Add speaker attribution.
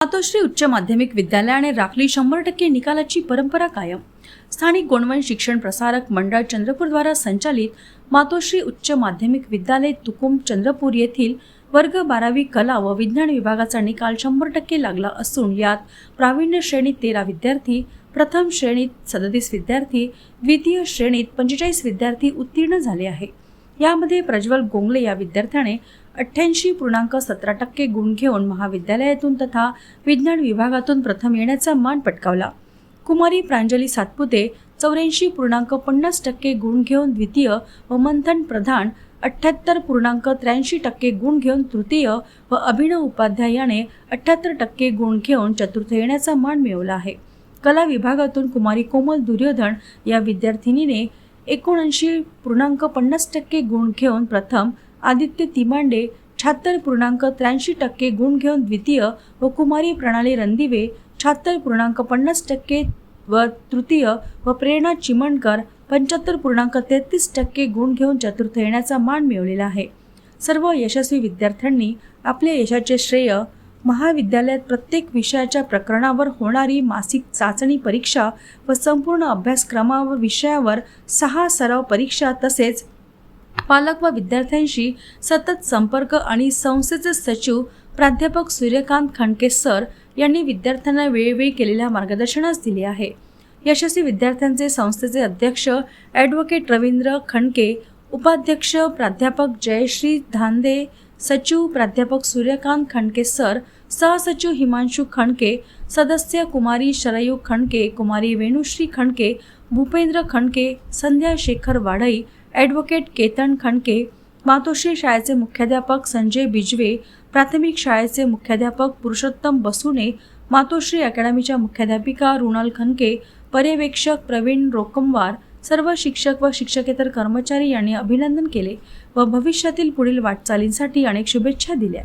Speaker 1: मातोश्री उच्च माध्यमिक विद्यालयाने राखली 100% निकालाची परंपरा कायम। स्थानिक गोंडवन शिक्षण प्रसारक मंडळ चंद्रपूर द्वारा संचालित मातोश्री उच्च माध्यमिक विद्यालय तुकुम चंद्रपूर येथील वर्ग 12वी कला व विज्ञान विभागाचा निकाल 100% लागला असून यात प्रावीण्य श्रेणीत 13 विद्यार्थी, प्रथम श्रेणीत 37 विद्यार्थी, द्वितीय श्रेणीत 45 विद्यार्थी उत्तीर्ण झाले आहे। यामध्ये प्रज्वल गोंगले या विद्यार्थ्याने 88.17% गुण घेऊन महाविद्यालयातून तथा विज्ञान विभागातून प्रथम येण्याचा मान पटकावला। कुमारी प्रांजली सातपुते 84.50% गुण घेऊन द्वितीय व मंथन प्रधान 78.83% गुण घेऊन तृतीय व अभिनव उपाध्याय याने 78% गुण घेऊन चतुर्थ येण्याचा मान मिळवला आहे। कला विभागातून कुमारी कोमल दुर्योधन या विद्यार्थिनीने 79.50% गुण घेऊन प्रथम, आदित्य तिमांडे 76.83% गुण घेऊन द्वितीय व कुमारी प्रणाली रणदिवे 76.50% व तृतीय व प्रेरणा चिमणकर 75.33% गुण घेऊन चतुर्थ येण्याचा मान मिळवलेला आहे। सर्व यशस्वी विद्यार्थ्यांनी आपल्या यशाचे श्रेय महाविद्यालयात प्रत्येक विषयाच्या प्रकरणावर होणारी मासिक चाचणी परीक्षा व संपूर्ण अभ्यासक्रमा व विषयावर 6 सराव परीक्षा तसेच पालक व विद्यार्थ्यांशी सतत संपर्क आणि संस्थेचे सचिव प्राध्यापक सूर्यकांत खंडके सर यांनी विद्यार्थ्यांना वेळोवेळी केलेल्या मार्गदर्शनास दिले आहे। यशस्वी विद्यार्थ्यांचे संस्थेचे अध्यक्ष ॲडव्होकेट रवींद्र खंडके, उपाध्यक्ष प्राध्यापक जयश्री धांदे, सचिव प्राध्यापक सूर्यकांत खंडके सर, सहसचिव हिमांशु खंडके, सदस्य कुमारी शरयू खंडके, कुमारी वेणुश्री खंडके, भूपेंद्र खंडके, संध्या शेखर वाढई, ॲडव्होकेट केतन खंडके, मातोश्री शाळेचे मुख्याध्यापक संजय बिजवे, प्राथमिक शाळेचे मुख्याध्यापक पुरुषोत्तम बसुने, मातोश्री अकॅडमीच्या मुख्याध्यापिका रुणाल खंडके, पर्यवेक्षक प्रवीण रोकमवार, सर्व शिक्षक व शिक्षकेतर कर्मचारी यांनी अभिनंदन केले व भविष्यातील पुढील वाटचालींसाठी अनेक शुभेच्छा दिल्या।